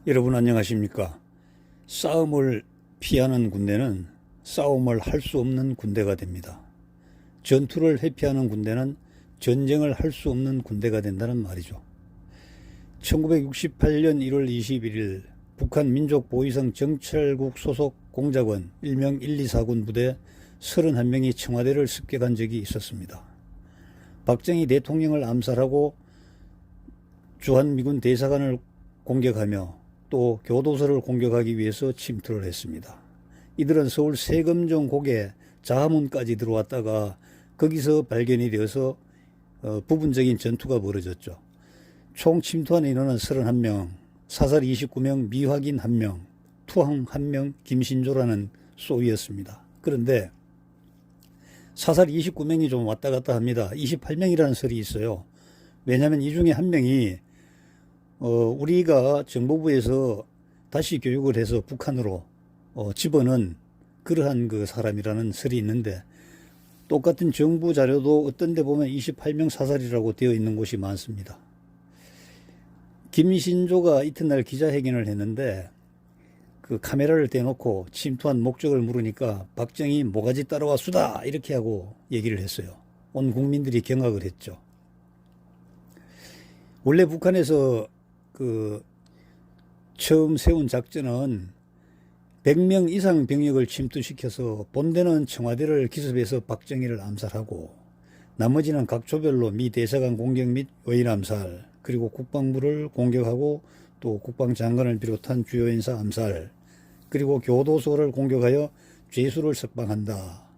여러분 안녕하십니까? 싸움을 피하는 군대는 싸움을 할 수 없는 군대가 됩니다. 전투를 회피하는 군대는 전쟁을 할 수 없는 군대가 된다는 말이죠. 1968년 1월 21일 북한 민족보위성 정찰국 소속 공작원 일명 124군 부대 31명이 청와대를 습격한 적이 있었습니다. 박정희 대통령을 암살하고 주한미군 대사관을 공격하며 또 교도소를 공격하기 위해서 침투를 했습니다. 이들은 서울 세금정 고개 자하문까지 들어왔다가 거기서 발견이 되어서 부분적인 전투가 벌어졌죠. 총 침투한 인원은 31명, 사살 29명, 미확인 1명, 투항 1명, 김신조라는 소위였습니다. 그런데 사살 29명이 좀 왔다 갔다 합니다. 28명이라는 설이 있어요. 왜냐하면 이 중에 한 명이 우리가 정보부에서 다시 교육을 해서 북한으로 집어넣은 그러한 그 사람이라는 설이 있는데, 똑같은 정부 자료도 어떤 데 보면 28명 사살이라고 되어 있는 곳이 많습니다. 김신조가 이튿날 기자회견을 했는데 그 카메라를 대놓고 침투한 목적을 물으니까 박정희 모가지 따라와 수다 이렇게 하고 얘기를 했어요. 온 국민들이 경악을 했죠. 원래 북한에서 처음 세운 작전은 100명 이상 병력을 침투시켜서 본대는 청와대를 기습해서 박정희를 암살하고 나머지는 각 조별로 미 대사관 공격 및 요인 암살, 그리고 국방부를 공격하고 또 국방장관을 비롯한 주요 인사 암살, 그리고 교도소를 공격하여 죄수를 석방한다.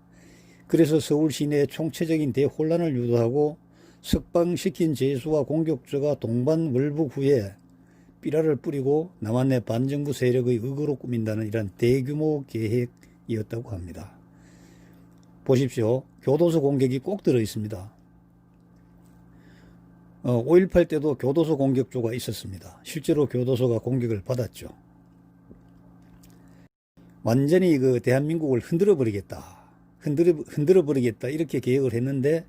그래서 서울 시내에 총체적인 대혼란을 유도하고 석방시킨 죄수와 공격자가 동반월북 후에 삐라를 뿌리고 남한내 반정부 세력의 의거로 꾸민다는 이런 대규모 계획이었다고 합니다. 보십시오. 교도소 공격이 꼭 들어있습니다. 5.18 때도 교도소 공격조가 있었습니다. 실제로 교도소가 공격을 받았죠. 완전히 대한민국을 흔들어 버리겠다 이렇게 계획을 했는데,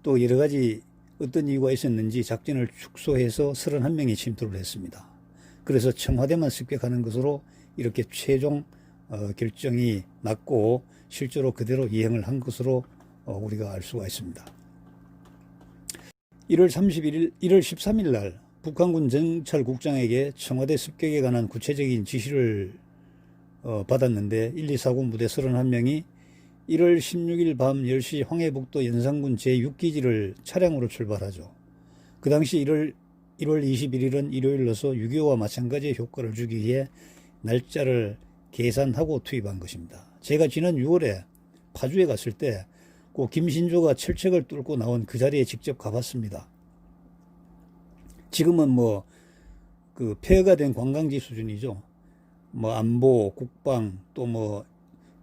또 여러 가지 어떤 이유가 있었는지 작전을 축소해서 31명이 침투를 했습니다. 그래서 청와대만 습격하는 것으로 이렇게 최종 결정이 났고 실제로 그대로 이행을 한 것으로 우리가 알 수가 있습니다. 1월 13일 날 북한군 정찰국장에게 청와대 습격에 관한 구체적인 지시를 받았는데 124군 부대 31명이 1월 16일 밤 10시 황해북도 연산군 제6기지를 차량으로 출발하죠. 그 당시 1월 21일은 일요일로서 6.25와 마찬가지의 효과를 주기 위해 날짜를 계산하고 투입한 것입니다. 제가 지난 6월에 파주에 갔을 때 그 김신조가 철책을 뚫고 나온 그 자리에 직접 가봤습니다. 지금은 폐허가 된 관광지 수준이죠. 안보, 국방, 또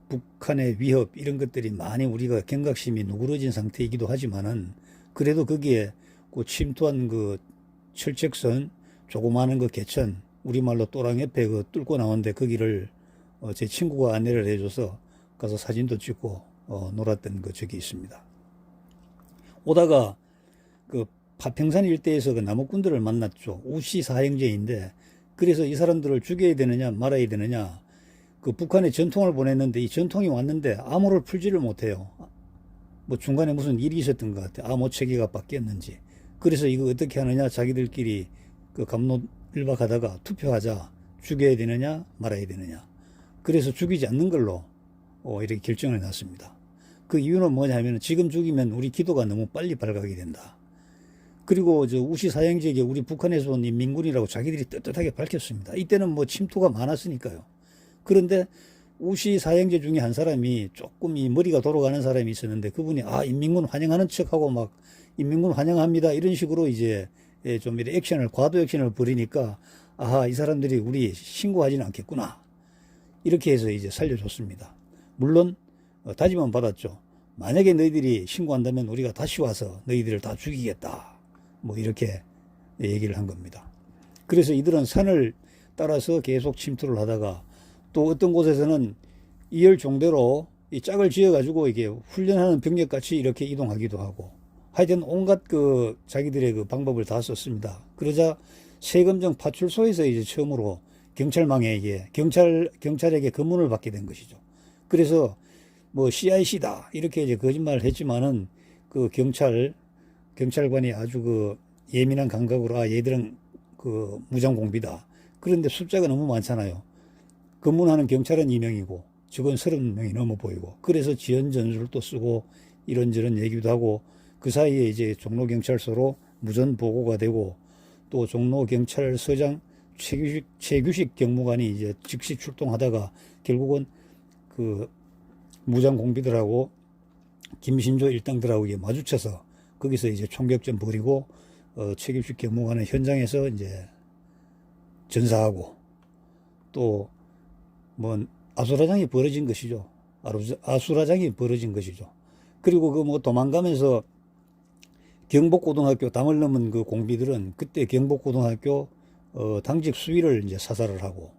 북한의 위협 이런 것들이 많이 우리가 경각심이 누그러진 상태이기도 하지만은, 그래도 거기에 침투한 철책선 조그마한 개천, 우리말로 또랑 옆에 뚫고 나오는데 거기를 제 친구가 안내를 해줘서 가서 사진도 찍고 놀았던 적이 있습니다. 오다가 파평산 일대에서 남욱군들을 만났죠. 우시 사형제인데, 그래서 이 사람들을 죽여야 되느냐 말아야 되느냐, 북한에 전통을 보냈는데 이 전통이 왔는데 암호를 풀지를 못해요. 중간에 무슨 일이 있었던 것 같아요. 암호 체계가 바뀌었는지. 그래서 이거 어떻게 하느냐, 자기들끼리 갑론을박하다가 투표하자. 죽여야 되느냐 말아야 되느냐. 그래서 죽이지 않는 걸로 이렇게 결정을 해놨습니다. 그 이유는 뭐냐면 지금 죽이면 우리 기도가 너무 빨리 발각이 된다. 그리고 우시 사형제에게 우리 북한에서 온 인민군이라고 자기들이 떳떳하게 밝혔습니다. 이때는 침투가 많았으니까요. 그런데 우시 사형제 중에 한 사람이 조금 머리가 돌아가는 사람이 있었는데, 그분이 인민군 환영하는 척하고 인민군 환영합니다 이런 식으로 이제 좀 이렇게 과도 액션을 벌이니까, 이 사람들이 우리 신고하지는 않겠구나 이렇게 해서 이제 살려줬습니다. 물론 다짐은 받았죠. 만약에 너희들이 신고한다면 우리가 다시 와서 너희들을 다 죽이겠다 이렇게 얘기를 한 겁니다. 그래서 이들은 산을 따라서 계속 침투를 하다가 또 어떤 곳에서는 이열종대로 이 짝을 지어가지고 이게 훈련하는 병력같이 이렇게 이동하기도 하고, 하여튼 온갖 자기들의 방법을 다 썼습니다. 그러자 세금정 파출소에서 이제 처음으로 경찰망에게 경찰에게 검문을 받게 된 것이죠. 그래서 뭐 CIC다 이렇게 이제 거짓말을 했지만은 그 경찰관이 아주 그 예민한 감각으로 얘들은 그 무장공비다. 그런데 숫자가 너무 많잖아요. 검문하는 경찰은 2명이고 직원 30명이 넘어 보이고, 그래서 지연 전술도 쓰고 이런저런 얘기도 하고, 그 사이에 이제 종로경찰서로 무전 보고가 되고, 또 종로경찰서장 최규식 경무관이 이제 즉시 출동하다가 결국은 그 무장공비들하고 김신조 일당들하고 이게 마주쳐서 거기서 이제 총격전 벌이고, 최규식 경무관은 현장에서 이제 전사하고, 또 뭐 아수라장이 벌어진 것이죠. 아수라장이 벌어진 것이죠. 그리고 그 뭐 도망가면서 경복고등학교 담을 넘은 그 공비들은 그때 경복고등학교 당직 수위를 이제 사살을 하고,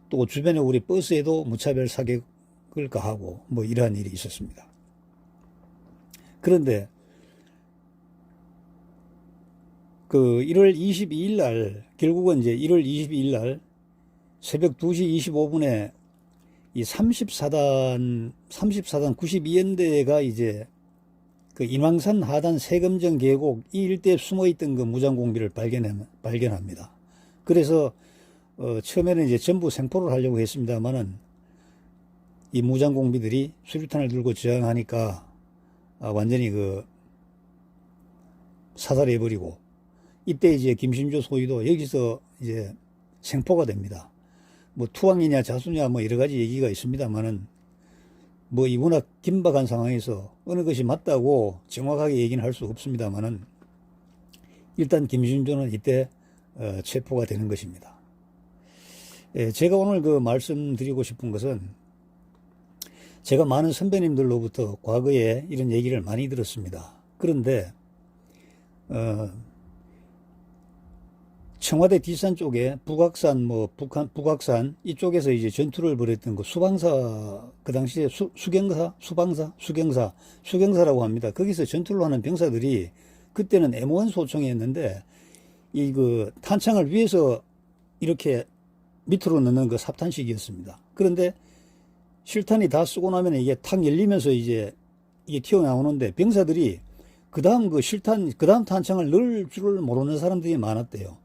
또 주변에 우리 버스에도 무차별 사격을 가하고 뭐 이러한 일이 있었습니다. 그런데 그 1월 22일 날, 결국은 이제 1월 22일 날 새벽 2시 25분에 이 34단 92연대가 이제 그 인왕산 하단 세금정 계곡 이 일대에 숨어있던 그 무장공비를 발견합니다. 그래서 처음에는 이제 전부 생포를 하려고 했습니다만은 이 무장공비들이 수류탄을 들고 저항하니까 완전히 그 사살해버리고, 이때 이제 김신조 소위도 여기서 이제 생포가 됩니다. 뭐 투항이냐 자수냐 뭐 여러 가지 얘기가 있습니다만은 뭐 이 워낙 긴박한 상황에서 어느 것이 맞다고 정확하게 얘기는 할 수 없습니다만은 일단 김신조는 이때 체포가 되는 것입니다. 제가 오늘 그 말씀드리고 싶은 것은, 제가 많은 선배님들로부터 과거에 이런 얘기를 많이 들었습니다. 그런데 청와대 뒷산 쪽에 북악산 북악산 이쪽에서 이제 전투를 벌였던 그 수방사, 그 당시에 수경사라고 합니다. 거기서 전투를 하는 병사들이 그때는 M1 소총이었는데 이 그 탄창을 위에서 이렇게 밑으로 넣는 그 삽탄식이었습니다. 그런데 실탄이 다 쓰고 나면 이게 탁 열리면서 이제 이게 튀어나오는데, 병사들이 그 다음 탄창을 넣을 줄을 모르는 사람들이 많았대요.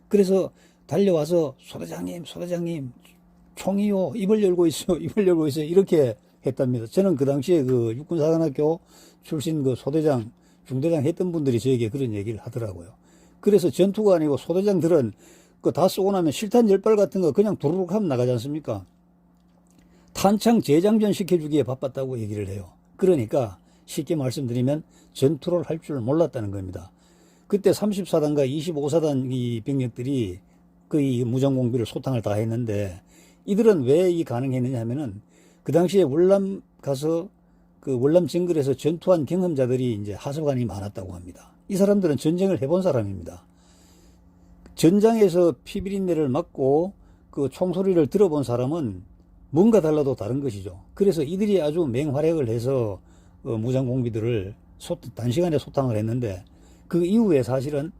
그래서 달려와서 소대장님 총이요, 입을 열고 있어요 이렇게 했답니다. 저는 그 당시에 그 육군사관학교 출신 그 소대장 중대장 했던 분들이 저에게 그런 얘기를 하더라고요. 그래서 전투가 아니고 소대장들은 그 다 쏘고 나면 실탄 10발 같은 거 그냥 두루룩 하면 나가지 않습니까? 탄창 재장전 시켜주기에 바빴다고 얘기를 해요. 그러니까 쉽게 말씀드리면 전투를 할 줄 몰랐다는 겁니다. 그때 34단과 25사단 이 병력들이 그 무장공비를 소탕을 다 했는데, 이들은 왜 이 가능했느냐 하면은 그 당시에 월남 가서 그 월남 정글에서 전투한 경험자들이 이제 하소간이 많았다고 합니다. 이 사람들은 전쟁을 해본 사람입니다. 전장에서 피비린내를 맡고 그 총소리를 들어본 사람은 뭔가 달라도 다른 것이죠. 그래서 이들이 아주 맹활약을 해서 무장공비들을 단시간에 소탕을 했는데, 그 이후에 사실은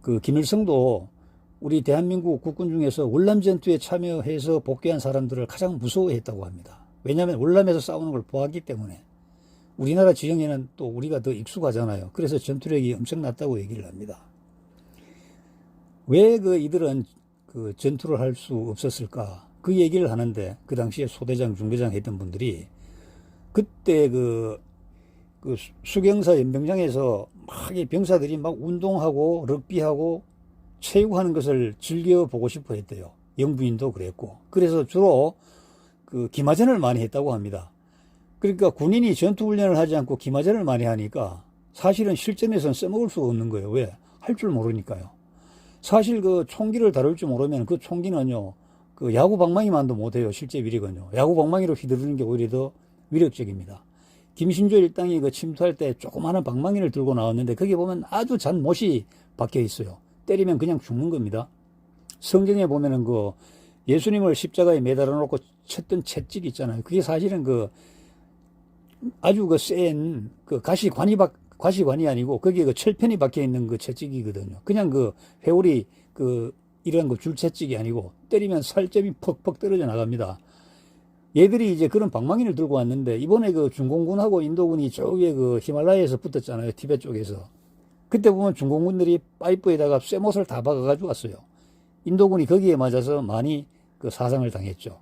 그 김일성도 우리 대한민국 국군 중에서 월남 전투에 참여해서 복귀한 사람들을 가장 무서워했다고 합니다. 왜냐하면 월남에서 싸우는 걸 보았기 때문에. 우리나라 지형에는 또 우리가 더 익숙하잖아요. 그래서 전투력이 엄청났다고 얘기를 합니다. 왜 이들은 그 전투를 할 수 없었을까? 그 얘기를 하는데, 그 당시에 소대장, 중대장 했던 분들이 그때 그 수경사 연병장에서 막 이 병사들이 막 운동하고 럭비하고 체육하는 것을 즐겨보고 싶어 했대요. 영부인도 그랬고. 그래서 주로 그 기마전을 많이 했다고 합니다. 그러니까 군인이 전투훈련을 하지 않고 기마전을 많이 하니까 사실은 실전에서는 써먹을 수가 없는 거예요. 왜? 할 줄 모르니까요. 사실 그 총기를 다룰 줄 모르면 그 총기는요, 그 야구 방망이만도 못해요. 실제 위력은요. 야구 방망이로 휘두르는 게 오히려 더 위력적입니다. 김신조 일당이 그 침투할 때 조그마한 방망이를 들고 나왔는데, 거기 보면 아주 잔 못이 박혀 있어요. 때리면 그냥 죽는 겁니다. 성경에 보면은 그 예수님을 십자가에 매달아 놓고 쳤던 채찍 있잖아요. 그게 사실은 그 아주 그 센 그 가시관이 아니고 거기에 그 철편이 박혀 있는 그 채찍이거든요. 그냥 그 회오리 그 이런 거 줄채찍이 아니고 때리면 살점이 퍽퍽 떨어져 나갑니다. 얘들이 이제 그런 방망이를 들고 왔는데 이번에 그 중공군하고 인도군이 저 위에 그 히말라야에서 붙었잖아요. 티베트 쪽에서. 그때 보면 중공군들이 파이프에다가 쇠못을 다 박아가지고 왔어요. 인도군이 거기에 맞아서 많이 그 사상을 당했죠.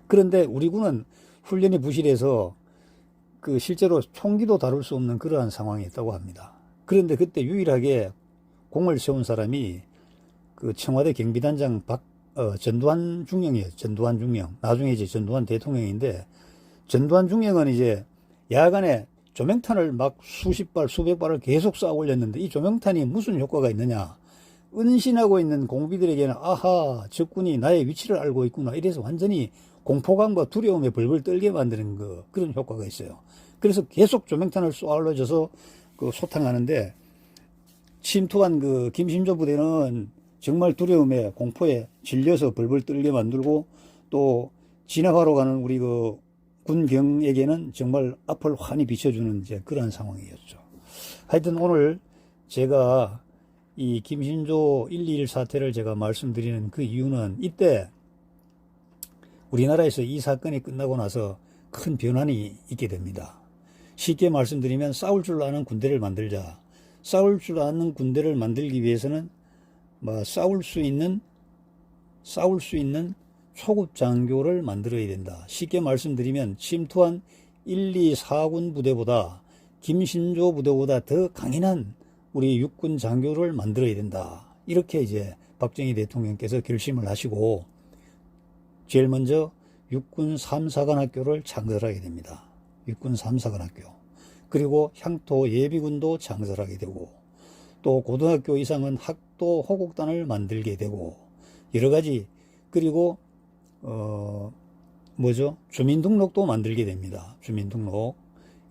그런데 우리 군은 훈련이 부실해서 그 실제로 총기도 다룰 수 없는 그러한 상황이었다고 합니다. 그런데 그때 유일하게 공을 세운 사람이 그 청와대 경비단장 전두환 중령이에요. 전두환 중령. 나중에 이제 전두환 대통령인데, 전두환 중령은 이제 야간에 조명탄을 막 수십 발, 수백 발을 계속 쏴 올렸는데, 이 조명탄이 무슨 효과가 있느냐. 은신하고 있는 공비들에게는 아하, 적군이 나의 위치를 알고 있구나. 이래서 완전히 공포감과 두려움에 벌벌 떨게 만드는 그런 효과가 있어요. 그래서 계속 조명탄을 쏘아 올려줘서 그 소탕하는데, 침투한 그 김신조 부대는 정말 두려움에 공포에 질려서 벌벌 떨게 만들고, 또 진압하러 가는 우리 그 군경에게는 정말 앞을 환히 비춰주는 이제 그러한 상황이었죠. 하여튼 오늘 제가 이 김신조 121 사태를 제가 말씀드리는 그 이유는, 이때 우리나라에서 이 사건이 끝나고 나서 큰 변환이 있게 됩니다. 쉽게 말씀드리면 싸울 줄 아는 군대를 만들자. 싸울 줄 아는 군대를 만들기 위해서는 싸울 수 있는 초급 장교를 만들어야 된다. 쉽게 말씀드리면 침투한 1, 2, 4군 부대보다 김신조 부대보다 더 강인한 우리 육군 장교를 만들어야 된다. 이렇게 이제 박정희 대통령께서 결심을 하시고 제일 먼저 육군 3사관학교를 창설하게 됩니다. 육군 3사관학교. 그리고 향토 예비군도 창설하게 되고, 또 고등학교 이상은 학도 호국단을 만들게 되고, 여러 가지, 그리고 주민등록도 만들게 됩니다. 주민등록.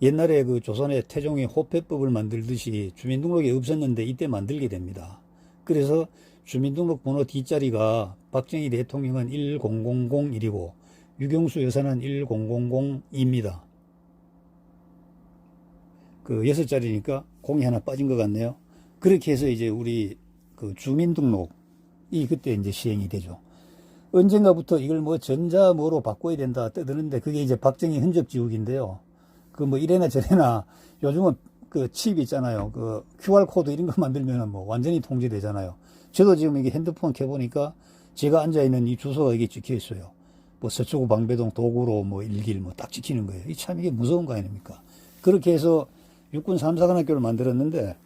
옛날에 그 조선의 태종이 호패법을 만들듯이 주민등록이 없었는데 이때 만들게 됩니다. 그래서 주민등록 번호 뒷자리가 박정희 대통령은 1001이고 유경수 여사는 1002입니다. 그 6자리니까 공이 하나 빠진 것 같네요. 그렇게 해서 이제 우리 그 주민등록이 그때 이제 시행이 되죠. 언젠가부터 이걸 전자뭐로 바꿔야 된다 떠드는데, 그게 이제 박정희 흔적지우기인데요. 그 이래나 저래나 요즘은 그 칩 있잖아요. 그 QR코드 이런 거 만들면 완전히 통제되잖아요. 저도 지금 이게 핸드폰 켜보니까 제가 앉아있는 이 주소가 이게 찍혀 있어요. 서초구 방배동 도구로 1길 딱 찍히는 거예요. 이게 무서운 거 아닙니까? 그렇게 해서 육군 3사관학교를 만들었는데,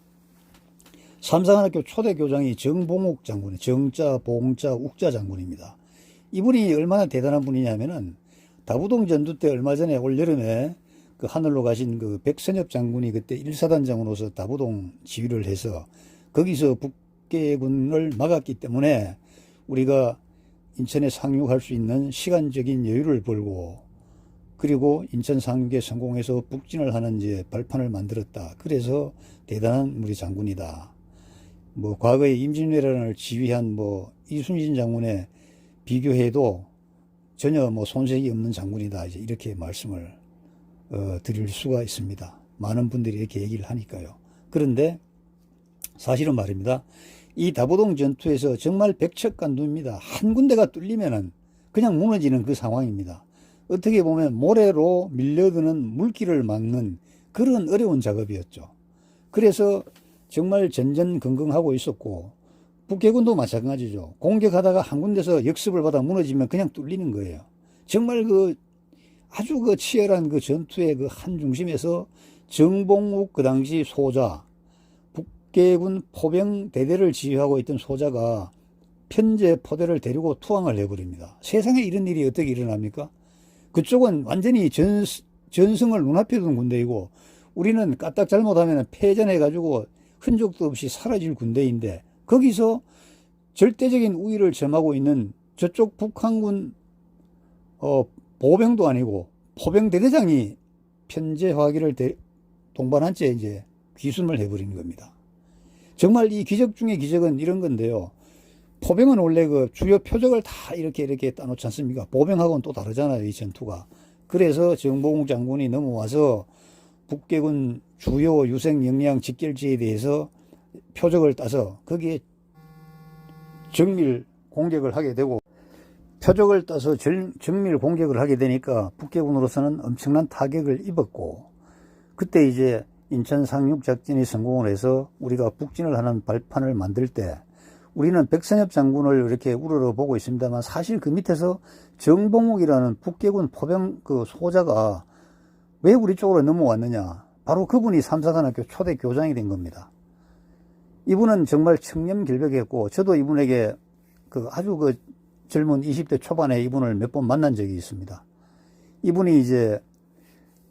3사관학교 초대 교장이 정봉욱 장군이, 정자, 봉자, 욱자 장군입니다. 이분이 얼마나 대단한 분이냐면은, 다부동 전투 때 얼마 전에 올여름에 그 하늘로 가신 그 백선엽 장군이 그때 1사단장으로서 다부동 지휘를 해서 거기서 북계군을 막았기 때문에 우리가 인천에 상륙할 수 있는 시간적인 여유를 벌고, 그리고 인천 상륙에 성공해서 북진을 하는 이제 발판을 만들었다. 그래서 대단한 우리 장군이다. 과거에 임진왜란을 지휘한 이순신 장군에 비교해도 전혀 손색이 없는 장군이다. 이제 이렇게 말씀을 드릴 수가 있습니다. 많은 분들이 이렇게 얘기를 하니까요. 그런데 사실은 말입니다. 이 다부동 전투에서 정말 백척간두입니다. 한 군데가 뚫리면은 그냥 무너지는 그 상황입니다. 어떻게 보면 모래로 밀려드는 물길을 막는 그런 어려운 작업이었죠. 그래서 정말 전전긍긍하고 있었고, 북해군도 마찬가지죠. 공격하다가 한 군데서 역습을 받아 무너지면 그냥 뚫리는 거예요. 정말 아주 치열한 전투의 한 중심에서 정봉욱 그 당시 소자, 북계군 포병 대대를 지휘하고 있던 소자가 편제 포대를 데리고 투항을 해버립니다. 세상에 이런 일이 어떻게 일어납니까? 그쪽은 완전히 전승을 눈앞에 둔 군대이고, 우리는 까딱 잘못하면 패전해가지고 흔적도 없이 사라질 군대인데, 거기서 절대적인 우위를 점하고 있는 저쪽 북한군 보병도 아니고 포병대대장이 편제화기를 동반한 채 이제 귀순을 해버린 겁니다. 정말 이 기적 중의 기적은 이런 건데요. 포병은 원래 주요 표적을 다 이렇게 따놓지 않습니까? 보병하고는 또 다르잖아요, 이 전투가. 그래서 정봉욱 장군이 넘어와서 북계군 주요 유생 역량 직결지에 대해서 표적을 따서 거기에 정밀 공격을 하게 되고, 표적을 따서 정밀 공격을 하게 되니까 북해군으로서는 엄청난 타격을 입었고, 그때 이제 인천 상륙 작전이 성공을 해서 우리가 북진을 하는 발판을 만들 때 우리는 백선엽 장군을 이렇게 우러러 보고 있습니다만, 사실 그 밑에서 정봉욱이라는 북해군 포병 그 소자가 왜 우리 쪽으로 넘어왔느냐, 바로 그분이 삼사관학교 초대 교장이 된 겁니다. 이분은 정말 청렴결백했고, 저도 이분에게 아주 젊은 20대 초반에 이분을 몇 번 만난 적이 있습니다. 이분이 이제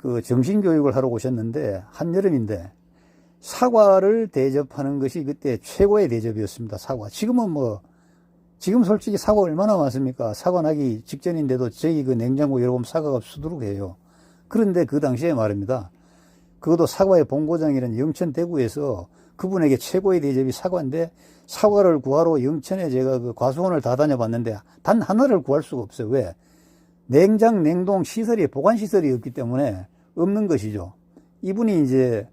정신교육을 하러 오셨는데, 한여름인데 사과를 대접하는 것이 그때 최고의 대접이었습니다. 사과. 지금 솔직히 사과 얼마나 많습니까? 사과 나기 직전인데도 저희 냉장고 열어보면 사과가 수두룩해요. 그런데 그 당시에 말입니다. 그것도 사과의 본고장이라는 영천 대구에서 그분에게 최고의 대접이 사과인데, 사과를 구하러 영천에 제가 과수원을 다 다녀봤는데 단 하나를 구할 수가 없어요. 왜? 냉장, 냉동 시설이, 보관시설이 없기 때문에 없는 것이죠. 이분이 이제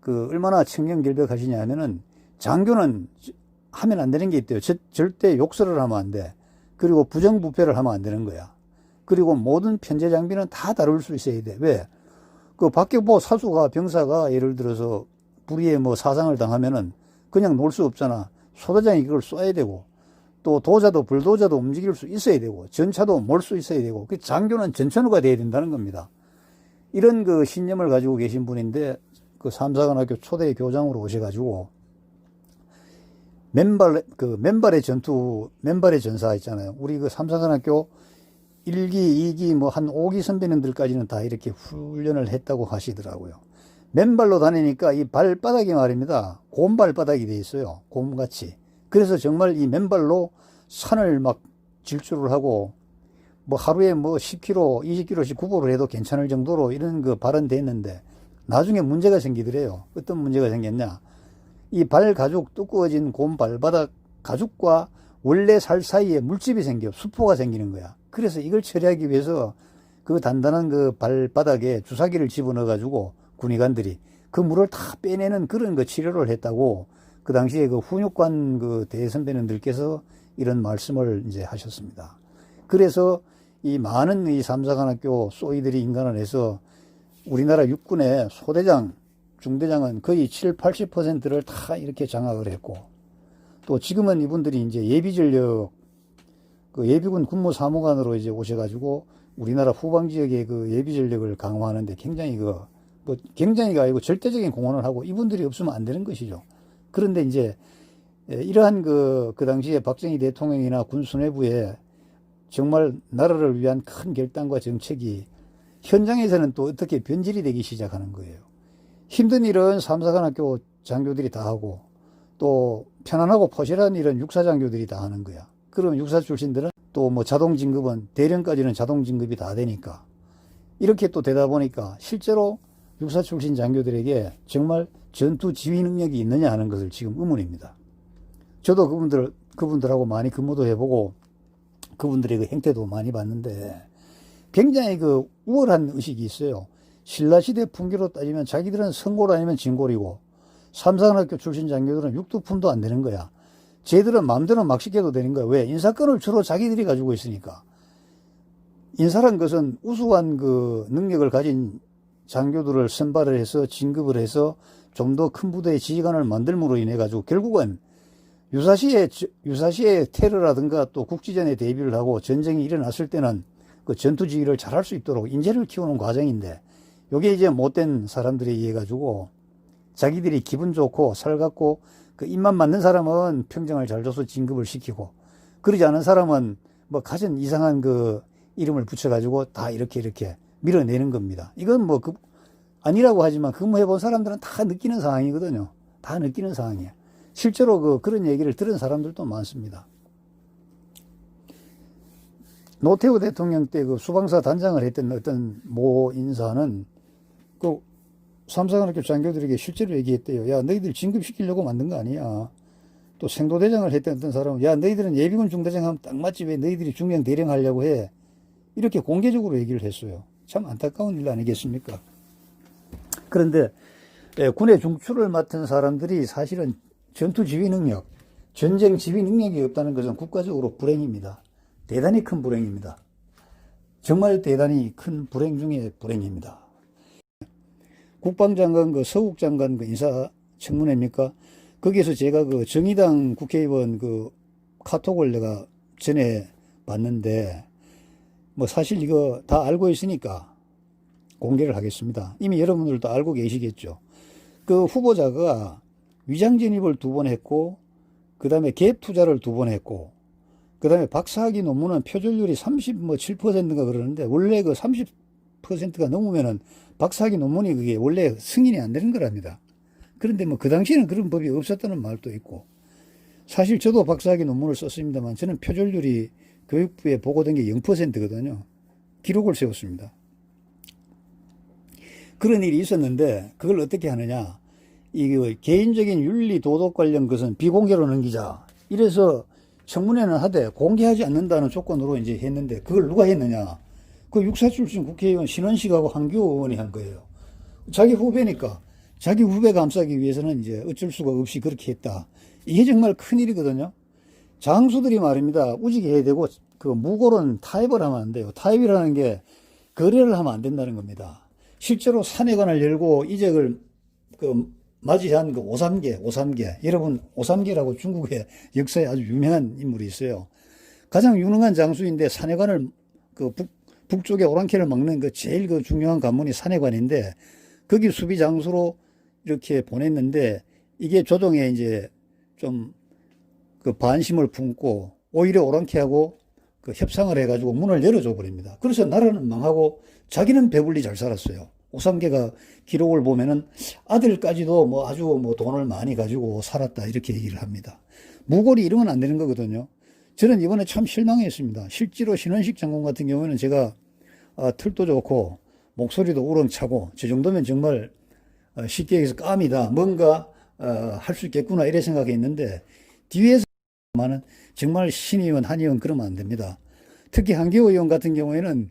얼마나 청렴결백하시냐 하면은, 장교는 하면 안 되는 게 있대요. 절대 욕설을 하면 안 돼. 그리고 부정부패를 하면 안 되는 거야. 그리고 모든 편제 장비는 다 다룰 수 있어야 돼. 왜? 박격포 사수가, 병사가 예를 들어서 불의에 사상을 당하면은 그냥 놓을 수 없잖아. 소대장이 그걸 쏴야 되고, 또 도자도, 불도자도 움직일 수 있어야 되고, 전차도 몰 수 있어야 되고, 장교는 전천후가 돼야 된다는 겁니다. 이런 신념을 가지고 계신 분인데, 삼사관학교 초대 교장으로 오셔가지고, 맨발의 전사 있잖아요. 우리 삼사관학교 1기, 2기, 한 5기 선배님들까지는 다 이렇게 훈련을 했다고 하시더라고요. 맨발로 다니니까 이 발바닥이 말입니다. 곰발바닥이 돼 있어요. 곰같이. 그래서 정말 이 맨발로 산을 막 질주를 하고, 하루에 10km, 20km씩 구보를 해도 괜찮을 정도로 이런 발언돼 있는데, 나중에 문제가 생기더래요. 어떤 문제가 생겼냐. 이 발 가죽, 두꺼워진 곰 발바닥 가죽과 원래 살 사이에 물집이 생겨, 수포가 생기는 거야. 그래서 이걸 처리하기 위해서 단단한 발바닥에 주사기를 집어넣어가지고 군의관들이 그 물을 다 빼내는 그런 치료를 했다고, 그 당시에 훈육관 대선배님들께서 이런 말씀을 이제 하셨습니다. 그래서 이 많은 이 삼사관학교 소위들이 인간을 해서 우리나라 육군의 소대장, 중대장은 거의 7, 80%를 다 이렇게 장악을 했고, 또 지금은 이분들이 이제 예비전력, 예비군 군무사무관으로 이제 오셔가지고 우리나라 후방 지역의 예비전력을 강화하는데 굉장히 굉장히가 아니고 절대적인 공헌을 하고, 이분들이 없으면 안 되는 것이죠. 그런데 이제 이러한 그 당시에 박정희 대통령이나 군 수뇌부에 정말 나라를 위한 큰 결단과 정책이 현장에서는 또 어떻게 변질이 되기 시작하는 거예요. 힘든 일은 삼사관학교 장교들이 다 하고, 또 편안하고 포실한 일은 육사 장교들이 다 하는 거야. 그럼 육사 출신들은 또 자동 진급은 대령까지는 자동 진급이 다 되니까, 이렇게 또 되다 보니까 실제로 육사 출신 장교들에게 정말 전투 지휘 능력이 있느냐 하는 것을 지금 의문입니다. 저도 그분들하고 많이 근무도 해보고 그분들의 행태도 많이 봤는데, 굉장히 우월한 의식이 있어요. 신라시대 풍기로 따지면 자기들은 성골 아니면 진골이고, 삼사관학교 출신 장교들은 육두품도 안 되는 거야. 쟤들은 마음대로 막 시켜도 되는 거야. 왜? 인사권을 주로 자기들이 가지고 있으니까. 인사란 것은 우수한 능력을 가진 장교들을 선발을 해서 진급을 해서 좀 더 큰 부대의 지휘관을 만들므로 인해 가지고, 결국은 유사시에 테러라든가 또 국지전에 대비를 하고 전쟁이 일어났을 때는 전투 지휘를 잘할 수 있도록 인재를 키우는 과정인데, 요게 이제 못된 사람들에 의해 가지고 자기들이 기분 좋고 살갑고 입만 맞는 사람은 평정을 잘 줘서 진급을 시키고, 그러지 않은 사람은 가진 이상한 이름을 붙여가지고 다 이렇게 밀어내는 겁니다. 이건 아니라고 하지만 근무해본 사람들은 다 느끼는 상황이거든요. 다 느끼는 상황이에요. 실제로 그런 얘기를 들은 사람들도 많습니다. 노태우 대통령 때 수방사 단장을 했던 어떤 모 인사는 삼사관학교 장교들에게 실제로 얘기했대요. 야, 너희들 진급시키려고 만든 거 아니야. 또 생도대장을 했던 어떤 사람은, 야, 너희들은 예비군 중대장 하면 딱 맞지, 왜 너희들이 중령 대령 하려고 해. 이렇게 공개적으로 얘기를 했어요. 참 안타까운 일 아니겠습니까? 그런데 군의 중추를 맡은 사람들이 사실은 전투 지휘 능력, 전쟁 지휘 능력이 없다는 것은 국가적으로 불행입니다. 대단히 큰 불행입니다. 정말 대단히 큰 불행 중에 불행입니다. 국방장관, 서욱 장관 인사청문회입니까? 거기에서 제가 정의당 국회의원 카톡을 내가 전에 봤는데, 사실 이거 다 알고 있으니까 공개를 하겠습니다. 이미 여러분들도 알고 계시겠죠. 그 후보자가 위장 진입을 2번 했고, 그 다음에 갭 투자를 2번 했고, 그 다음에 박사학위 논문은 표절률이 37%인가 그러는데, 원래 30%가 넘으면은 박사학위 논문이 그게 원래 승인이 안 되는 거랍니다. 그런데 그 당시에는 그런 법이 없었다는 말도 있고, 사실 저도 박사학위 논문을 썼습니다만, 저는 표절률이 교육부에 보고된 게 0%거든요. 기록을 세웠습니다. 그런 일이 있었는데, 그걸 어떻게 하느냐. 개인적인 윤리 도덕 관련 것은 비공개로 넘기자. 이래서 청문회는 하되 공개하지 않는다는 조건으로 이제 했는데, 그걸 누가 했느냐. 그 육사 출신 국회의원 신원식하고 한교호 의원이 한 거예요. 자기 후배니까, 자기 후배 감싸기 위해서는 이제 어쩔 수가 없이 그렇게 했다. 이게 정말 큰일이거든요. 장수들이 말입니다. 우직해야 되고, 무고는 타협을 하면 안 돼요. 타협이라는 게 거래를 하면 안 된다는 겁니다. 실제로 산해관을 열고 이적을 맞이한 오삼계. 여러분, 오삼계라고 중국의 역사에 아주 유명한 인물이 있어요. 가장 유능한 장수인데 산해관을 북쪽에 오랑캐를 막는 제일 중요한 관문이 산해관인데, 거기 수비 장수로 이렇게 보냈는데, 이게 조정에 이제 좀 반심을 품고 오히려 오랑캐하고 협상을 해가지고 문을 열어줘 버립니다. 그래서 나라는 망하고 자기는 배불리 잘 살았어요. 오삼계가 기록을 보면은 아들까지도 아주 돈을 많이 가지고 살았다 이렇게 얘기를 합니다. 무골이 이러면 안 되는 거거든요. 저는 이번에 참 실망했습니다. 실제로 신원식 장관 같은 경우에는 제가 털도 좋고 목소리도 우렁차고 저 정도면 정말 쉽게 얘기해서 깜이다. 뭔가 할 수 있겠구나 이래 생각했는데, 뒤에서만은 정말 신의원, 한의원 그러면 안 됩니다. 특히 한교호 의원 같은 경우에는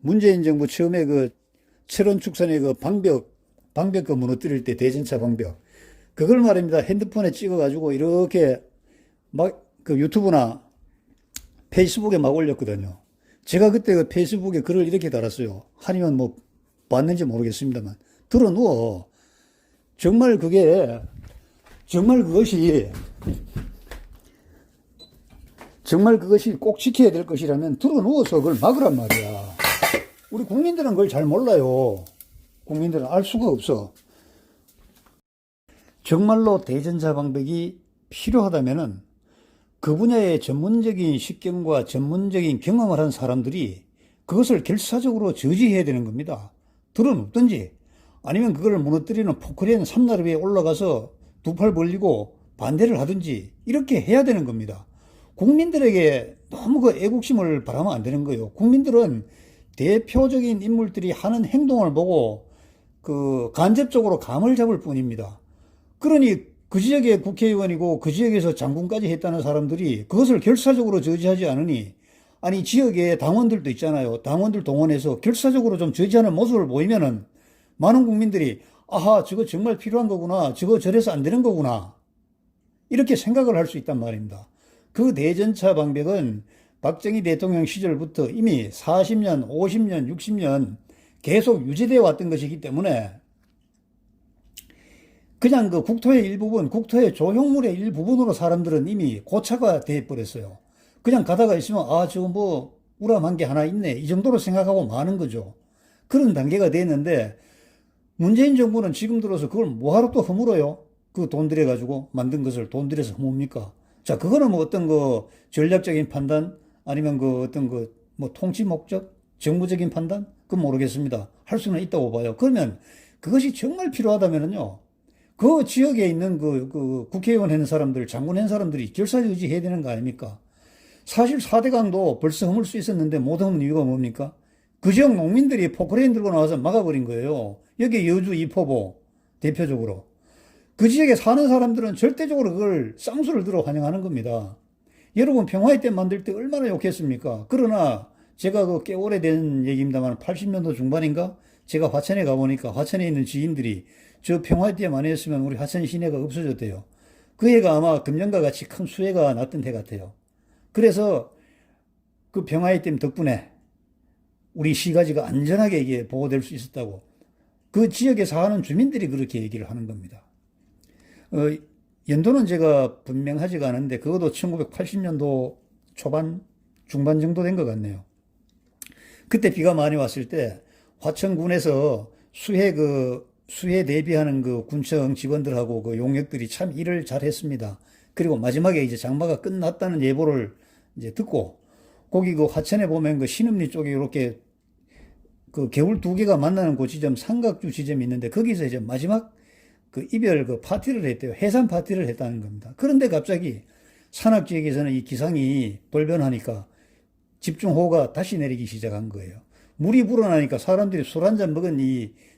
문재인 정부 처음에 철원축산의 방벽 무너뜨릴 때 대전차 방벽, 그걸 말입니다. 핸드폰에 찍어가지고 이렇게 유튜브나 페이스북에 막 올렸거든요. 제가 그때 페이스북에 글을 이렇게 달았어요. 한의원 봤는지 모르겠습니다만, 들어 누워. 정말 그것이 꼭 지켜야 될 것이라면 들어 누워서 그걸 막으란 말이야. 우리 국민들은 그걸 잘 몰라요. 국민들은 알 수가 없어. 정말로 대전차 방벽이 필요하다면은 그 분야의 전문적인 식견과 전문적인 경험을 한 사람들이 그것을 결사적으로 저지해야 되는 겁니다. 들어눕든지 아니면 그걸 무너뜨리는 포크레인 삼나라 위에 올라가서 2팔 벌리고 반대를 하든지 이렇게 해야 되는 겁니다. 국민들에게 너무 애국심을 바라면 안 되는 거예요. 국민들은 대표적인 인물들이 하는 행동을 보고 간접적으로 감을 잡을 뿐입니다. 그러니 그 지역의 국회의원이고 그 지역에서 장군까지 했다는 사람들이 그것을 결사적으로 저지하지 않으니, 아니 지역에 당원들도 있잖아요. 당원들 동원해서 결사적으로 좀 저지하는 모습을 보이면은 많은 국민들이 아하, 저거 정말 필요한 거구나, 저거 저래서 안 되는 거구나, 이렇게 생각을 할 수 있단 말입니다. 그 대전차 방벽은 박정희 대통령 시절부터 이미 40년, 50년, 60년 계속 유지되어 왔던 것이기 때문에 그냥 국토의 일부분, 국토의 조형물의 일부분으로 사람들은 이미 고차가 돼버렸어요. 그냥 가다가 있으면 저거 우람한 게 하나 있네, 이 정도로 생각하고 마는 거죠. 그런 단계가 됐는데, 문재인 정부는 지금 들어서 그걸 뭐하러 또 허물어요? 그 돈 들여가지고 만든 것을 돈 들여서 허뭅니까? 자, 그거는 어떤 전략적인 판단, 아니면 통치 목적, 정부적인 판단? 그건 모르겠습니다. 할 수는 있다고 봐요. 그러면 그것이 정말 필요하다면요, 그 지역에 있는 국회의원 한 사람들, 장군 한 사람들이 결사유지해야 되는 거 아닙니까? 사실 4대강도 벌써 허물 수 있었는데 못 허문 이유가 뭡니까? 그 지역 농민들이 포크레인 들고 나와서 막아버린 거예요. 여기 여주 이포보 대표적으로. 그 지역에 사는 사람들은 절대적으로 그걸 쌍수를 들어 환영하는 겁니다. 여러분, 평화의 때 만들 때 얼마나 욕했습니까? 그러나 제가 꽤 오래된 얘기입니다만 80년도 중반인가? 제가 화천에 가보니까 화천에 있는 지인들이 저 평화의 때만 했으면 우리 화천 시내가 없어졌대요. 그 해가 아마 금년과 같이 큰 수해가 났던 해 같아요. 그래서 그 평화의 댐 덕분에 우리 시가지가 안전하게 이게 보호될 수 있었다고 그 지역에 사는 주민들이 그렇게 얘기를 하는 겁니다. 연도는 제가 분명하지가 않은데 그것도 1980년도 초반, 중반 정도 된 것 같네요. 그때 비가 많이 왔을 때 화천군에서 수해 대비하는 그 군청 직원들하고 그 용역들이 참 일을 잘 했습니다. 그리고 마지막에 이제 장마가 끝났다는 예보를 이제 듣고 거기 그 화천에 보면 그 신읍리 쪽에 이렇게 그 개울 두 개가 만나는 그 지점, 삼각주 지점이 있는데 거기서 이제 마지막 그 이별 그 파티를 했대요. 해산 파티를 했다는 겁니다. 그런데 갑자기 산악 지역에서는 이 기상이 돌변하니까 집중호우가 다시 내리기 시작한 거예요. 물이 불어나니까 사람들이 술 한잔 먹은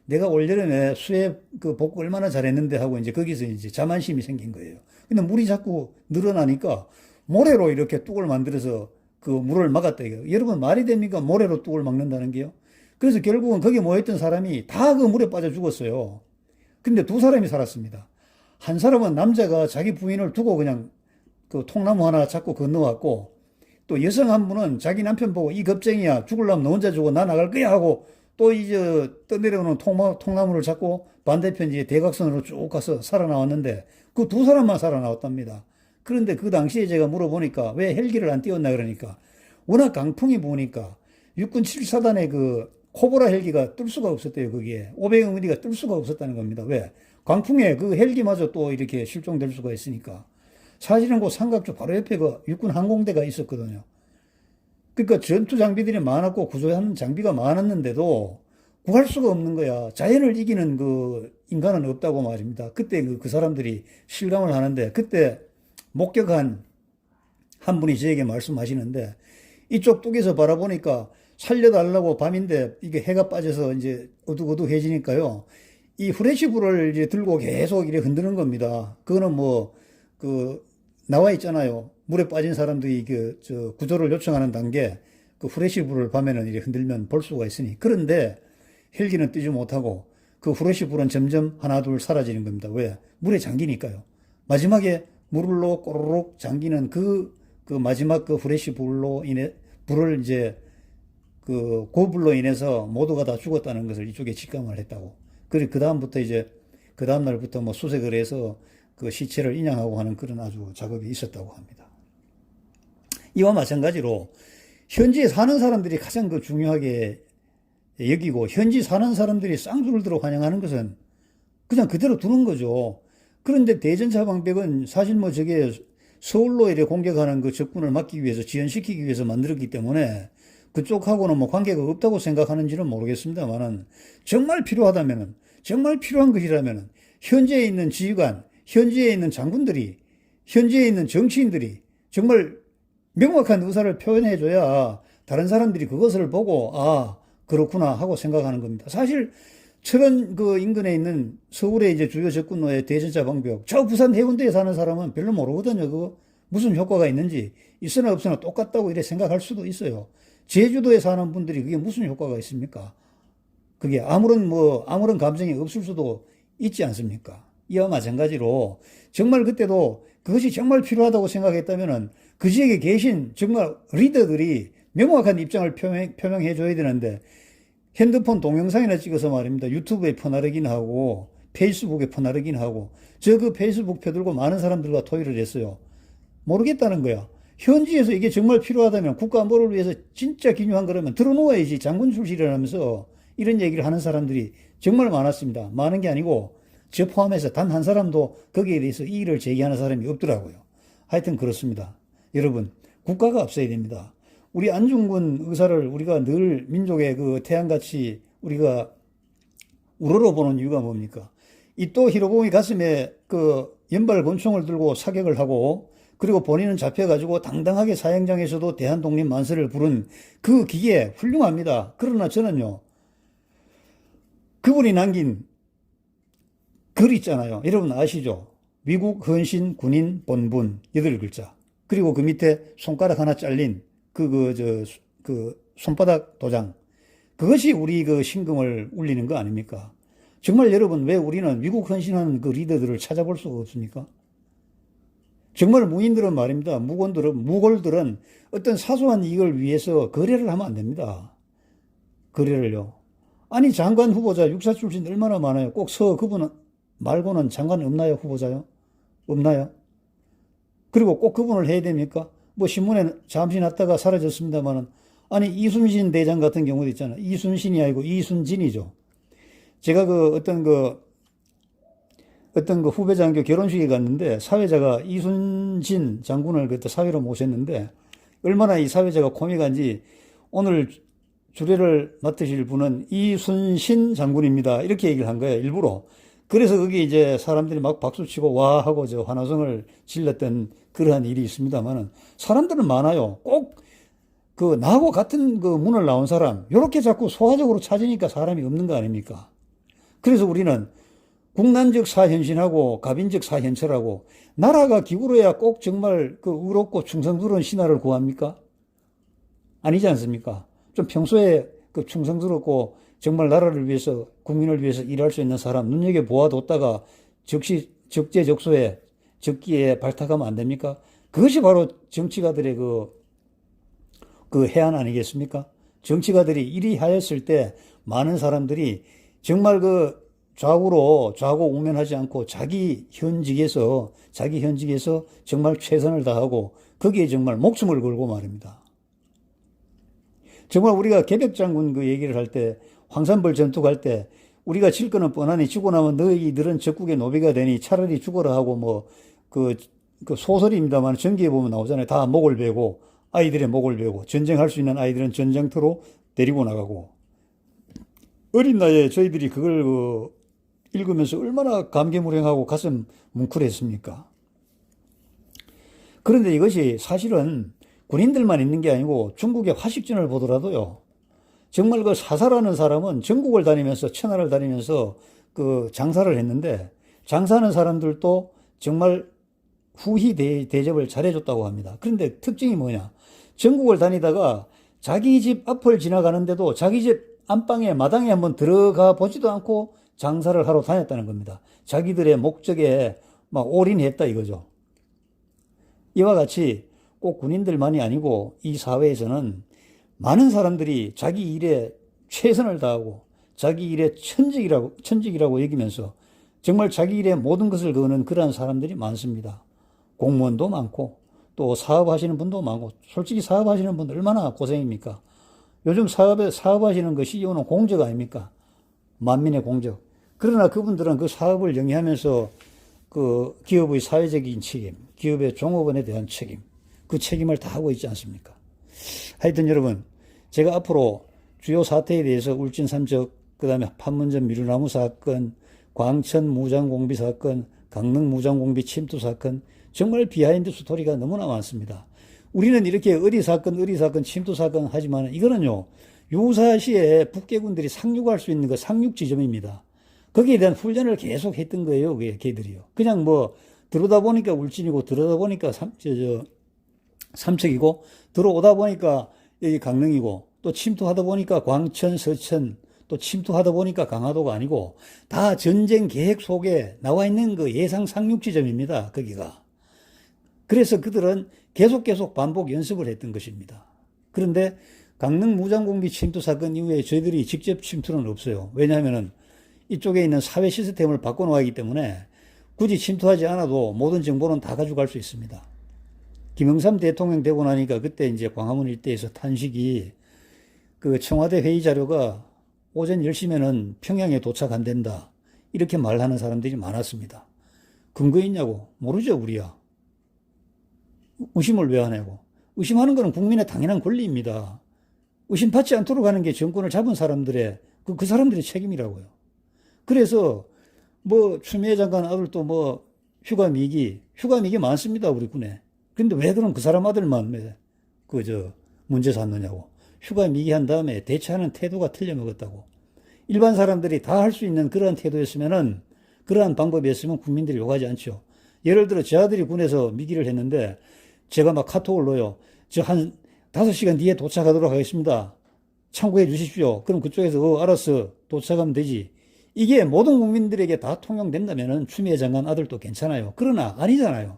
내가 올여름에 수해 그 복구 얼마나 잘했는데 하고 이제 거기서 이제 자만심이 생긴 거예요. 근데 물이 자꾸 늘어나니까 모래로 이렇게 뚝을 만들어서 그 물을 막았다 이거예요. 여러분 말이 됩니까? 모래로 뚝을 막는다는 게요. 그래서 결국은 거기 모였던 사람이 다 그 물에 빠져 죽었어요. 근데 두 사람이 살았습니다. 한 사람은 남자가 자기 부인을 두고 그냥 그 통나무 하나 잡고 건너왔고 또 여성 한 분은 자기 남편 보고 이 겁쟁이야 죽을라면 너 혼자 죽어 나 나갈 거야 하고 또 이제 떠내려오는 통나무를 잡고 반대편 이제 대각선으로 쭉 가서 살아나왔는데 그 두 사람만 살아나왔답니다. 그런데 그 당시에 제가 물어보니까 왜 헬기를 안 띄웠나 그러니까 워낙 강풍이 부으니까 육군 7사단의 그 코브라 헬기가 뜰 수가 없었대요. 거기에 500mm 뜰 수가 없었다는 겁니다. 왜? 강풍에 그 헬기마저 또 이렇게 실종될 수가 있으니까. 사실은 그 삼각주 바로 옆에 그 육군 항공대가 있었거든요. 그러니까 전투 장비들이 많았고 구조하는 장비가 많았는데도 구할 수가 없는 거야. 자연을 이기는 그 인간은 없다고 말입니다. 그때 그 사람들이 실감을 하는데 그때 목격한 한 분이 저에게 말씀하시는데 이쪽 뚝에서 바라보니까 살려달라고 밤인데 이게 해가 빠져서 이제 어둑어둑해지니까요. 이 후레쉬불을 이제 들고 계속 이렇게 흔드는 겁니다. 그거는 뭐, 나와 있잖아요. 물에 빠진 사람들이 구조를 요청하는 단계, 그 후레쉬불을 밤에는 이렇게 흔들면 볼 수가 있으니. 그런데 헬기는 뜨지 못하고 그 후레쉬불은 점점 하나 둘 사라지는 겁니다. 왜? 물에 잠기니까요. 마지막에 물로 꼬르륵 잠기는 그 마지막 그 후레쉬불로 불을 이제 고불로 인해서 모두가 다 죽었다는 것을 이쪽에 직감을 했다고. 그리고 그 다음 날부터 뭐 수색을 해서 그 시체를 인양하고 하는 그런 아주 작업이 있었다고 합니다. 이와 마찬가지로 현지에 사는 사람들이 가장 그 중요하게 여기고 현지 사는 사람들이 쌍수를 들어 환영하는 것은 그냥 그대로 두는 거죠. 그런데 대전차방벽은 사실 뭐 저게 서울로 이렇게 공격하는 그 적군을 막기 위해서 지연시키기 위해서 만들었기 때문에 그쪽하고는 뭐 관계가 없다고 생각하는지는 모르겠습니다만은 정말 필요하다면은 정말 필요한 것이라면은 현지에 있는 지휘관, 현지에 있는 장군들이 현지에 있는 정치인들이 정말 명확한 의사를 표현해줘야 다른 사람들이 그것을 보고 아 그렇구나 하고 생각하는 겁니다. 사실 철원 그 인근에 있는 서울의 이제 주요 접근로의 대전차 방벽 저 부산 해운대에 사는 사람은 별로 모르거든요. 그거 무슨 효과가 있는지 있으나 없으나 똑같다고 이렇게 생각할 수도 있어요. 제주도에 사는 분들이 그게 무슨 효과가 있습니까? 그게 아무런 감정이 없을 수도 있지 않습니까? 이와 마찬가지로 정말 그때도 그것이 정말 필요하다고 생각했다면은 그 지역에 계신 정말 리더들이 명확한 입장을 표명해 줘야 되는데 핸드폰 동영상이나 찍어서 말입니다. 유튜브에 퍼나르긴 하고 페이스북에 퍼나르긴 하고 저 그 페이스북 펴들고 많은 사람들과 토의를 했어요. 모르겠다는 거야. 현지에서 이게 정말 필요하다면 국가 안보를 위해서 진짜 기묘한 거라면 들어놓아야지 장군 출신이라면서 이런 얘기를 하는 사람들이 정말 많았습니다. 많은 게 아니고 저 포함해서 단 한 사람도 거기에 대해서 이의를 제기하는 사람이 없더라고요. 하여튼 그렇습니다. 여러분 국가가 앞서야 됩니다. 우리 안중근 의사를 우리가 늘 민족의 그 태양같이 우리가 우러러보는 이유가 뭡니까? 이 또 히로부미 가슴에 그 연발 권총을 들고 사격을 하고 그리고 본인은 잡혀가지고 당당하게 사형장에서도 대한독립 만세를 부른 그 기계 훌륭합니다. 그러나 저는요, 그분이 남긴 글 있잖아요. 여러분 아시죠? 위국 헌신 군인 본분 8글자. 그리고 그 밑에 손가락 하나 잘린 손바닥 도장. 그것이 우리 그 심금을 울리는 거 아닙니까? 정말 여러분 왜 우리는 위국 헌신하는 그 리더들을 찾아볼 수가 없습니까? 정말 무인들은 말입니다. 무골들은 어떤 사소한 이익을 위해서 거래를 하면 안 됩니다. 거래를요. 아니, 장관 후보자 육사 출신 얼마나 많아요. 꼭 그분 말고는 장관 없나요, 후보자요? 없나요? 그리고 꼭 그분을 해야 됩니까? 뭐 신문에 잠시 났다가 사라졌습니다만은, 아니, 이순신 대장 같은 경우도 있잖아요. 이순신이 아니고 이순진이죠. 제가 어떤 후배 장교 결혼식에 갔는데 사회자가 이순신 장군을 그때 사회로 모셨는데, 얼마나 이 사회자가 코믹한지, 오늘 주례를 맡으실 분은 이순신 장군입니다, 이렇게 얘기를 한 거예요, 일부러. 그래서 거기 이제 사람들이 막 박수치고 와 하고 저 환호성을 질렀던 그러한 일이 있습니다만은, 사람들은 많아요. 꼭 나하고 같은 문을 나온 사람, 요렇게 자꾸 소화적으로 찾으니까 사람이 없는 거 아닙니까? 그래서 우리는 국난적 사현신하고 갑인적 사현철하고, 나라가 기울어야 꼭 정말 의롭고 충성스러운 신하를 구합니까? 아니지 않습니까? 좀 평소에 충성스럽고 정말 나라를 위해서, 국민을 위해서 일할 수 있는 사람 눈여겨보아뒀다가 적재적소에 적기에 발탁하면 안 됩니까? 그것이 바로 정치가들의 해안 아니겠습니까? 정치가들이 이리 하였을 때 많은 사람들이 정말 좌고 우면하지 않고 자기 현직에서 정말 최선을 다하고 거기에 정말 목숨을 걸고 말입니다. 정말 우리가 개백장군 얘기를 할 때, 황산벌 전투 갈 때, 우리가 질 거는 뻔하니 죽고 나면 너희들은 적국의 노비가 되니 차라리 죽어라 하고 소설입니다만 전기에 보면 나오잖아요. 다 목을 베고, 아이들의 목을 베고, 전쟁할 수 있는 아이들은 전쟁터로 데리고 나가고. 어린 나이에 저희들이 그걸 읽으면서 얼마나 감개무량하고 가슴 뭉클했습니까? 그런데 이것이 사실은 군인들만 있는 게 아니고 중국의 화식전을 보더라도요, 정말 사사라는 사람은 전국을 다니면서, 천하를 다니면서 장사를 했는데, 장사하는 사람들도 정말 후히 대접을 잘해줬다고 합니다. 그런데 특징이 뭐냐? 전국을 다니다가 자기 집 앞을 지나가는데도 자기 집 안방에, 마당에 한번 들어가 보지도 않고 장사를 하러 다녔다는 겁니다. 자기들의 목적에 막 올인했다 이거죠. 이와 같이 꼭 군인들만이 아니고 이 사회에서는 많은 사람들이 자기 일에 최선을 다하고 자기 일에 천직이라고 여기면서 정말 자기 일에 모든 것을 거는 그러한 사람들이 많습니다. 공무원도 많고 또 사업하시는 분도 많고, 솔직히 사업하시는 분들 얼마나 고생입니까? 요즘 사업하시는 CEO는 공적 아닙니까? 만민의 공적. 그러나 그분들은 그 사업을 영위하면서 기업의 사회적인 책임, 기업의 종업원에 대한 책임, 그 책임을 다하고 있지 않습니까? 하여튼 여러분, 제가 앞으로 주요 사태에 대해서 울진 삼척, 그 다음에 판문점 미루나무 사건, 광천 무장공비 사건, 강릉 무장공비 침투 사건, 정말 비하인드 스토리가 너무나 많습니다. 우리는 이렇게 의리 사건, 침투 사건 하지만 이거는요, 유사시에 북괴군들이 상륙할 수 있는 상륙 지점입니다. 거기에 대한 훈련을 계속 했던 거예요, 걔들이요. 그냥 들어오다 보니까 울진이고, 들어오다 보니까 삼척이고, 들어오다 보니까 여기 강릉이고, 또 침투하다 보니까 광천, 서천, 또 침투하다 보니까 강화도가 아니고, 다 전쟁 계획 속에 나와 있는 예상 상륙 지점입니다, 거기가. 그래서 그들은 계속 반복 연습을 했던 것입니다. 그런데 강릉 무장공비 침투 사건 이후에 저희들이 직접 침투는 없어요. 왜냐하면 이쪽에 있는 사회 시스템을 바꿔놓았기 때문에 굳이 침투하지 않아도 모든 정보는 다 가져갈 수 있습니다. 김영삼 대통령 되고 나니까 그때 이제 광화문 일대에서 탄식이 청와대 회의 자료가 오전 10시면은 평양에 도착 안 된다, 이렇게 말하는 사람들이 많았습니다. 근거 있냐고? 모르죠, 우리야. 의심을 왜 하냐고. 의심하는 것은 국민의 당연한 권리입니다. 의심받지 않도록 하는 게 정권을 잡은 사람들의 그 사람들의 책임이라고요. 그래서 추미애 장관 아들도 휴가 미기 많습니다, 우리 군에. 근데 왜 그럼 그 사람 아들만 문제 삼느냐고. 휴가 미기한 다음에 대처하는 태도가 틀려먹었다고. 일반 사람들이 다 할 수 있는 그러한 태도였으면은, 그러한 방법이었으면 국민들이 욕하지 않죠. 예를 들어 제 아들이 군에서 미기를 했는데 제가 막 카톡을 넣어요. 한 5시간 뒤에 도착하도록 하겠습니다, 참고해 주십시오. 그럼 그쪽에서 알았어, 도착하면 되지. 이게 모든 국민들에게 다 통용된다면은 추미애 장관 아들도 괜찮아요. 그러나 아니잖아요.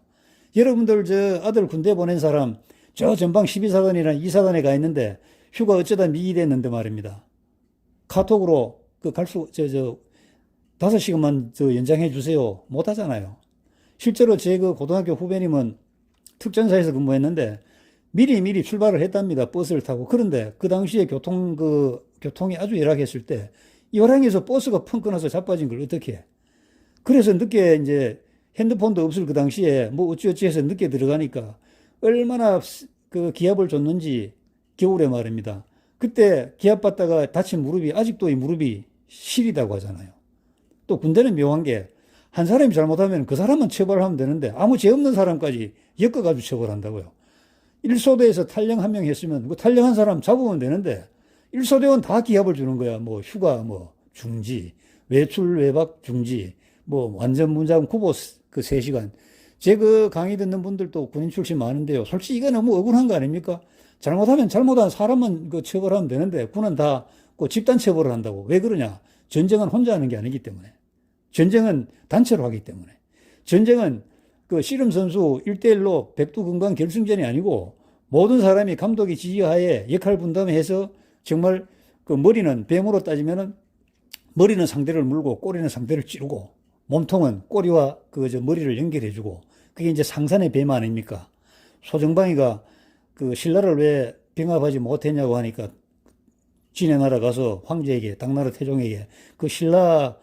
여러분들 저 아들 군대 보낸 사람 저 전방 12사단이나 2사단에 가 있는데 휴가 어쩌다 미기 됐는데 말입니다. 카톡으로 그 갈수 5시간만 저 연장해 주세요. 못 하잖아요. 실제로 제 그 고등학교 후배님은 특전사에서 근무했는데 미리 출발을 했답니다. 버스를 타고. 그런데 그 당시에 교통이 아주 열악했을 때 이 호랑이에서 버스가 펑 끊어서 자빠진 걸 어떻게 해? 그래서 늦게 이제 핸드폰도 없을 그 당시에 뭐 어찌어찌 해서 늦게 들어가니까 얼마나 그 기합을 줬는지 겨울에 말입니다. 그때 기합 받다가 다친 무릎이 아직도 이 무릎이 시리다고 하잖아요. 또 군대는 묘한 게 한 사람이 잘못하면 그 사람만 처벌하면 되는데 아무 죄 없는 사람까지 엮어가지고 처벌한다고요. 1소대에서 탈영 한 명 했으면 그 탈영한 사람 잡으면 되는데 1소대원 다 기합을 주는 거야. 뭐 휴가 뭐 중지, 외출 외박 중지, 뭐 완전 문장 구보 그 3시간. 제 그 강의 듣는 분들도 군인 출신 많은데요. 솔직히 이거 너무 억울한 거 아닙니까? 잘못하면 잘못한 사람만 그 처벌하면 되는데 군은 다 그 집단 처벌을 한다고. 왜 그러냐? 전쟁은 혼자 하는 게 아니기 때문에. 전쟁은 단체로 하기 때문에. 전쟁은 그 씨름 선수 1대1로 백두근강 결승전이 아니고 모든 사람이 감독의 지휘하에 역할 분담해서 정말 그 머리는 뱀으로 따지면은 머리는 상대를 물고 꼬리는 상대를 찌르고 몸통은 꼬리와 그 머리를 연결해주고 그게 이제 상산의 뱀 아닙니까? 소정방이가 그 신라를 왜 병합하지 못했냐고 하니까 진의 나라 가서 황제에게 당나라 태종에게 그 신라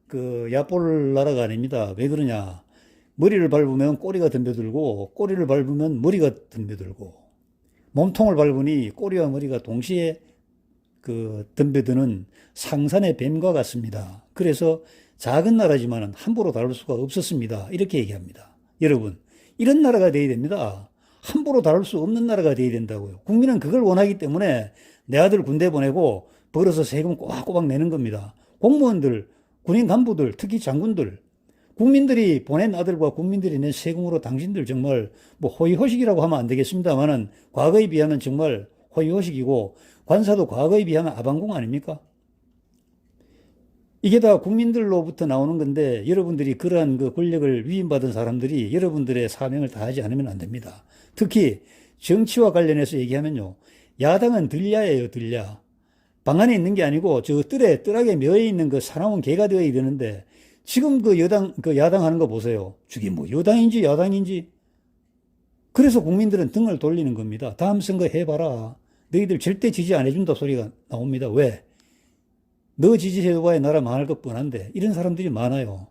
그 야볼 나라가 아닙니다. 왜 그러냐? 머리를 밟으면 꼬리가 덤벼들고 꼬리를 밟으면 머리가 덤벼들고 몸통을 밟으니 꼬리와 머리가 동시에 그 덤벼드는 상산의 뱀과 같습니다. 그래서 작은 나라지만 함부로 다룰 수가 없었습니다. 이렇게 얘기합니다. 여러분, 이런 나라가 돼야 됩니다. 함부로 다룰 수 없는 나라가 돼야 된다고요. 국민은 그걸 원하기 때문에 내 아들 군대 보내고 벌어서 세금 꼬박꼬박 내는 겁니다. 공무원들, 군인 간부들, 특히 장군들, 국민들이 보낸 아들과 국민들이 낸 세금으로 당신들 정말 뭐 호의호식이라고 하면 안 되겠습니다만은 과거에 비하면 정말 호의호식이고 관사도 과거에 비하면 아방궁 아닙니까? 이게 다 국민들로부터 나오는 건데 여러분들이 그러한 그 권력을 위임받은 사람들이 여러분들의 사명을 다하지 않으면 안 됩니다. 특히 정치와 관련해서 얘기하면요. 야당은 들야예요, 들야. 방 안에 있는 게 아니고 저 뜰에 묘에 있는 그 사나운 개가 되어야 되는데 지금 그 야당 하는 거 보세요. 저게 뭐 여당인지 야당인지. 그래서 국민들은 등을 돌리는 겁니다. 다음 선거 해봐라. 너희들 절대 지지 안 해준다 소리가 나옵니다. 왜? 너 지지해봐야 나라 망할 것 뻔한데 이런 사람들이 많아요.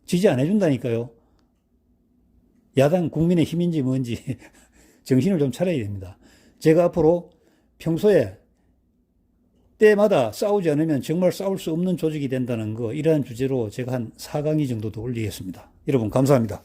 지지 안 해준다니까요. 야당 국민의 힘인지 뭔지 정신을 좀 차려야 됩니다. 제가 앞으로 평소에 때마다 싸우지 않으면 정말 싸울 수 없는 조직이 된다는 거 이러한 주제로 제가 한 4강의 정도 더 올리겠습니다. 여러분 감사합니다.